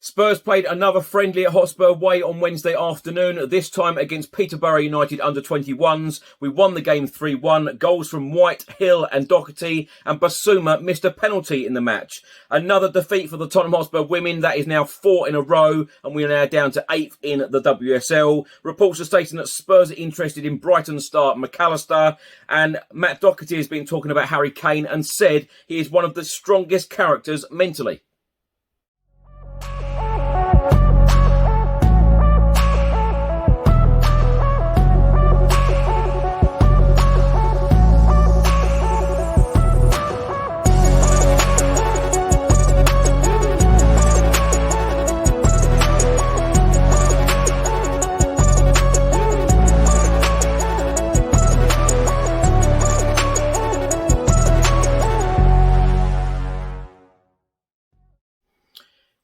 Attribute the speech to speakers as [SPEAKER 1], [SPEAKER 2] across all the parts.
[SPEAKER 1] Spurs played another friendly at Hotspur Way on Wednesday afternoon, this time against Peterborough United under-21s. We won the game 3-1, goals from White, Hill and Doherty, and Bissouma missed a penalty in the match. Another defeat for the Tottenham Hotspur women, that is now 4 in a row, and we are now down to 8th in the WSL. Reports are stating that Spurs are interested in Brighton star Allister, and Matt Doherty has been talking about Harry Kane and said he is one of the strongest characters mentally.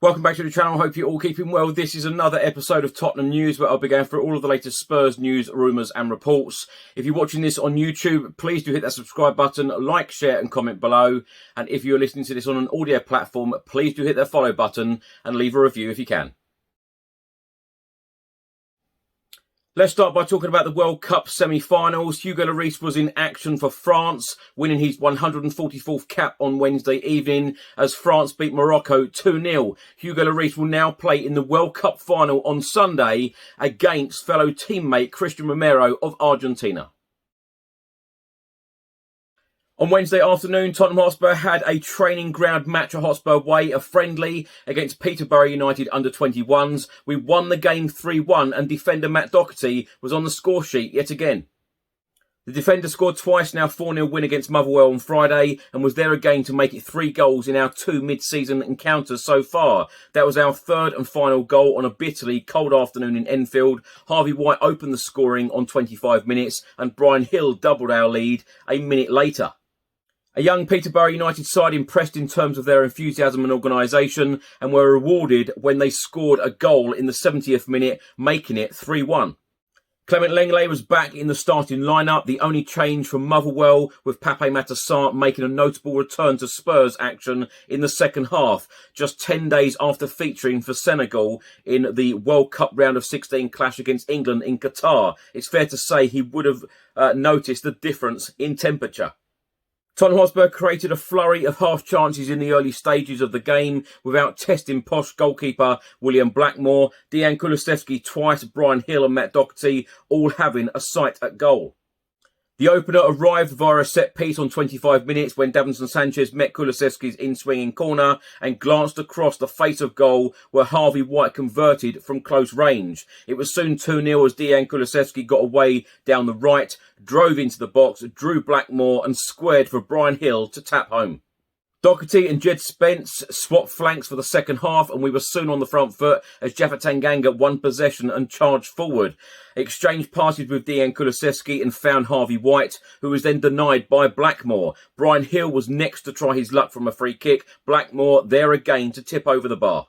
[SPEAKER 1] Welcome back to the channel. Hope you're all keeping well. This is another episode of Tottenham News where I'll be going through all of the latest Spurs news, rumours and reports. If you're watching this on YouTube, please do hit that subscribe button, like, share and comment below. And if you're listening to this on an audio platform, please do hit that follow button and leave a review if you can. Let's start by talking about the World Cup semi-finals. Hugo Lloris was in action for France, winning his 144th cap on Wednesday evening as France beat Morocco 2-0. Hugo Lloris will now play in the World Cup final on Sunday against fellow teammate Cristian Romero of Argentina. On Wednesday afternoon, Tottenham Hotspur had a training ground match at Hotspur Way, a friendly against Peterborough United under-21s. We won the game 3-1 and defender Matt Doherty was on the score sheet yet again. The defender scored twice in our 4-0 win against Motherwell on Friday and was there again to make it 3 goals in our 2 mid-season encounters so far. That was our 3rd and final goal on a bitterly cold afternoon in Enfield. Harvey White opened the scoring on 25 minutes and Brian Hill doubled our lead a minute later. A young Peterborough United side impressed in terms of their enthusiasm and organisation and were rewarded when they scored a goal in the 70th minute, making it 3-1. Clement Lenglet was back in the starting lineup, the only change from Motherwell, with Pape Matar making a notable return to Spurs action in the second half, just 10 days after featuring for Senegal in the World Cup round of 16 clash against England in Qatar. It's fair to say he would have noticed the difference in temperature. Tottenham Hotspur created a flurry of half chances in the early stages of the game without testing posh goalkeeper William Blackmore, Dejan Kulusevski twice, Brian Hill and Matt Doherty all having a sight at goal. The opener arrived via a set piece on 25 minutes when Davinson Sanchez met Kulusevski's in-swinging corner and glanced across the face of goal where Harvey White converted from close range. It was soon 2-0 as Dejan Kulusevski got away down the right, drove into the box, drew Blackmore and squared for Brian Hill to tap home. Doherty and Jed Spence swapped flanks for the second half and we were soon on the front foot as Jaffa Tanganga won possession and charged forward. Exchanged passes with Dejan Kulusevski and found Harvey White, who was then denied by Blackmore. Brian Hill was next to try his luck from a free kick. Blackmore there again to tip over the bar.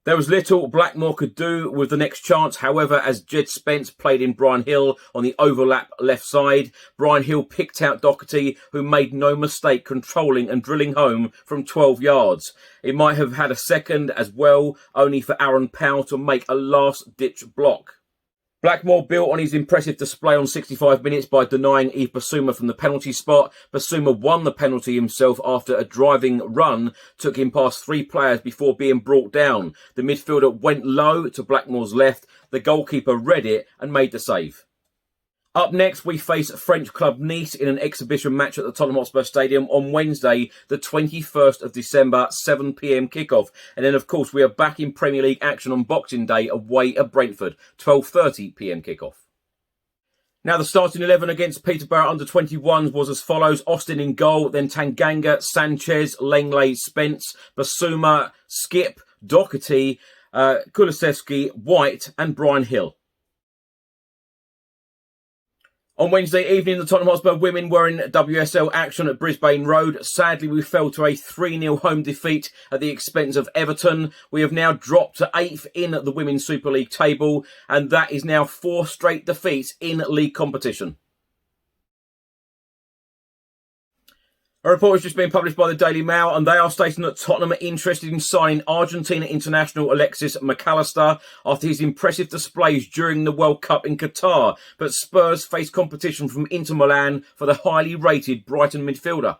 [SPEAKER 1] There was little Blackmore could do with the next chance. However, as Jed Spence played in Brian Hill on the overlap left side, Brian Hill picked out Doherty, who made no mistake controlling and drilling home from 12 yards. It might have had a second as well, only for Aaron Powell to make a last-ditch block. Blackmore built on his impressive display on 65 minutes by denying Yves Bissouma from the penalty spot. Bissouma won the penalty himself after a driving run took him past 3 players before being brought down. The midfielder went low to Blackmore's left. The goalkeeper read it and made the save. Up next, we face French club Nice in an exhibition match at the Tottenham Hotspur Stadium on Wednesday, the 21st of December, 7 p.m. kickoff. And then, of course, we are back in Premier League action on Boxing Day away at Brentford, 12:30 p.m. kickoff. Now, the starting 11 against Peterborough under-21s was as follows. Austin in goal, then Tanganga, Sanchez, Lenglet, Spence, Bissouma, Skip, Doherty, Kulusevski, White and Brian Hill. On Wednesday evening, the Tottenham Hotspur women were in WSL action at Brisbane Road. Sadly, we fell to a 3-0 home defeat at the expense of Everton. We have now dropped to 8th in the Women's Super League table, and that is now 4 straight defeats in league competition. A report has just been published by the Daily Mail, and they are stating that Tottenham are interested in signing Argentina international Alexis McAllister after his impressive displays during the World Cup in Qatar. But Spurs face competition from Inter Milan for the highly rated Brighton midfielder.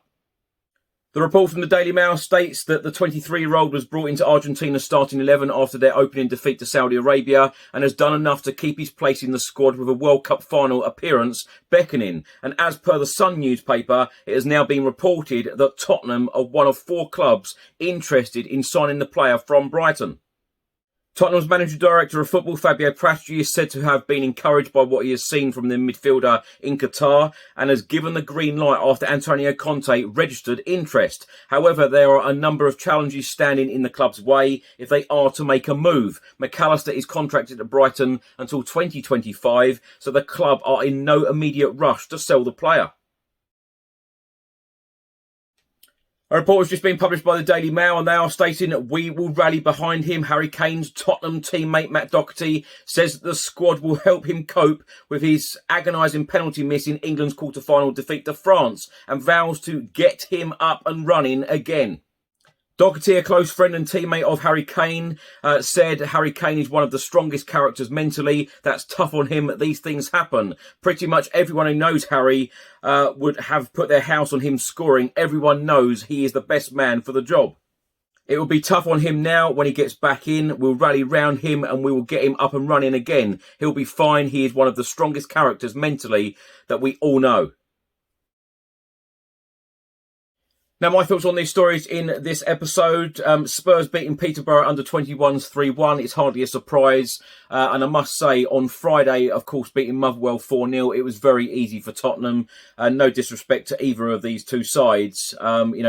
[SPEAKER 1] The report from the Daily Mail states that the 23-year-old was brought into Argentina's starting 11 after their opening defeat to Saudi Arabia and has done enough to keep his place in the squad with a World Cup final appearance beckoning. And as per the Sun newspaper, it has now been reported that Tottenham are one of 4 clubs interested in signing the player from Brighton. Tottenham's managing director of football, Fabio Prasci, is said to have been encouraged by what he has seen from the midfielder in Qatar and has given the green light after Antonio Conte registered interest. However, there are a number of challenges standing in the club's way if they are to make a move. McAllister is contracted at Brighton until 2025, so the club are in no immediate rush to sell the player. A report has just been published by the Daily Mail, and they are stating that we will rally behind him. Harry Kane's Tottenham teammate Matt Doherty says that the squad will help him cope with his agonising penalty miss in England's quarter-final defeat to France and vows to get him up and running again. Doherty, a close friend and teammate of Harry Kane, said Harry Kane is one of the strongest characters mentally. That's tough on him. These things happen. Pretty much everyone who knows Harry would have put their house on him scoring. Everyone knows he is the best man for the job. It will be tough on him now when he gets back in. We'll rally round him and we will get him up and running again. He'll be fine. He is one of the strongest characters mentally that we all know. Now, my thoughts on these stories in this episode. Spurs beating Peterborough under 21s 3-1. It's hardly a surprise. And I must say, on Friday, of course, beating Motherwell 4-0, it was very easy for Tottenham. No disrespect to either of these two sides.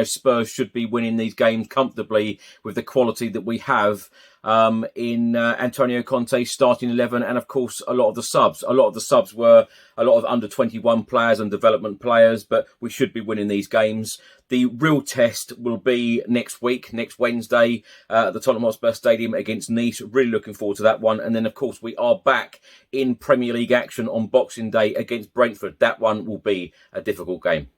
[SPEAKER 1] Spurs should be winning these games comfortably with the quality that we have in Antonio Conte's starting 11, and of course a lot of the subs. A lot of the subs were a lot of under 21 players and development players, but we should be winning these games. The real test will be next week, next Wednesday, at the Tottenham Hotspur Stadium against Nice. Really looking forward to that one. And then, of course, we are back in Premier League action on Boxing Day against Brentford. That one will be a difficult game.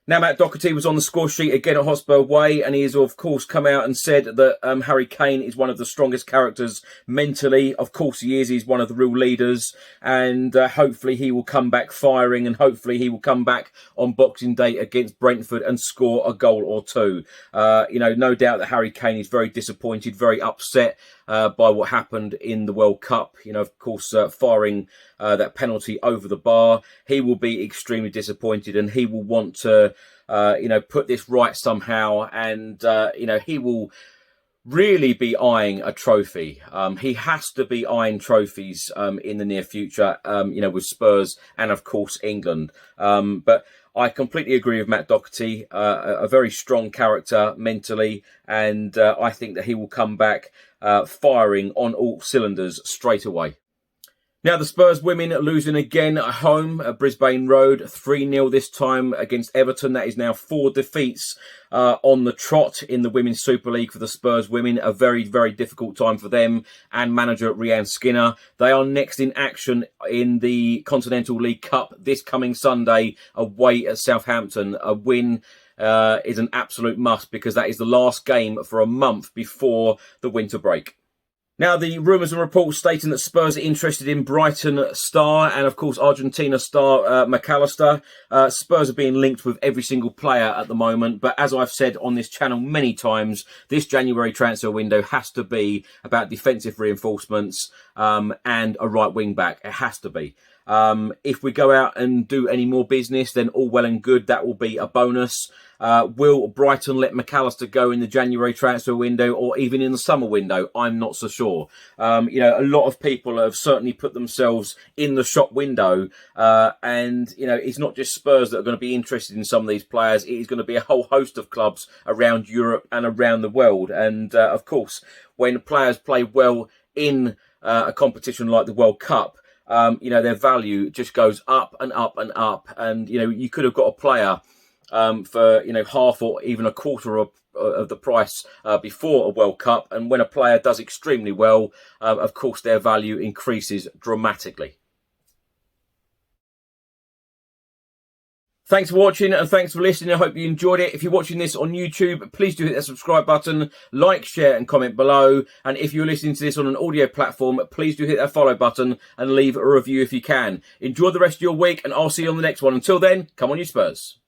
[SPEAKER 1] Now, Matt Doherty was on the score sheet again at Hotspur Way, and he has, of course, come out and said that Harry Kane is one of the strongest characters mentally. Of course he is. He's one of the real leaders, and hopefully he will come back firing, and hopefully he will come back on Boxing Day against Brentford and score a goal or two. No doubt that Harry Kane is very disappointed, very upset by what happened in the World Cup. Of course, firing that penalty over the bar. He will be extremely disappointed, and he will want to put this right somehow, and he will really be eyeing a trophy. He has to be eyeing trophies in the near future, with Spurs and of course England. But I completely agree with Matt Doherty, a very strong character mentally, and I think that he will come back firing on all cylinders straight away. Now, the Spurs women losing again at home at Brisbane Road, 3-0 this time against Everton. That is now 4 defeats on the trot in the Women's Super League for the Spurs women. A very, very difficult time for them and manager Rhian Skinner. They are next in action in the Continental League Cup this coming Sunday away at Southampton. A win is an absolute must because that is the last game for a month before the winter break. Now, the rumours and reports stating that Spurs are interested in Brighton star and, of course, Argentina star McAllister. Spurs are being linked with every single player at the moment. But as I've said on this channel many times, this January transfer window has to be about defensive reinforcements and a right wing back. It has to be. If we go out and do any more business, then all well and good. That will be a bonus. Will Brighton let McAllister go in the January transfer window or even in the summer window? I'm not so sure. A lot of people have certainly put themselves in the shop window. And it's not just Spurs that are going to be interested in some of these players. It is going to be a whole host of clubs around Europe and around the world. And, of course, when players play well in a competition like the World Cup, their value just goes up and up and up. And, you could have got a player for, half or even a quarter of the price before a World Cup. And when a player does extremely well, of course, their value increases dramatically. Thanks for watching and thanks for listening. I hope you enjoyed it. If you're watching this on YouTube, please do hit that subscribe button, like, share and comment below. And if you're listening to this on an audio platform, please do hit that follow button and leave a review if you can. Enjoy the rest of your week and I'll see you on the next one. Until then, come on you Spurs.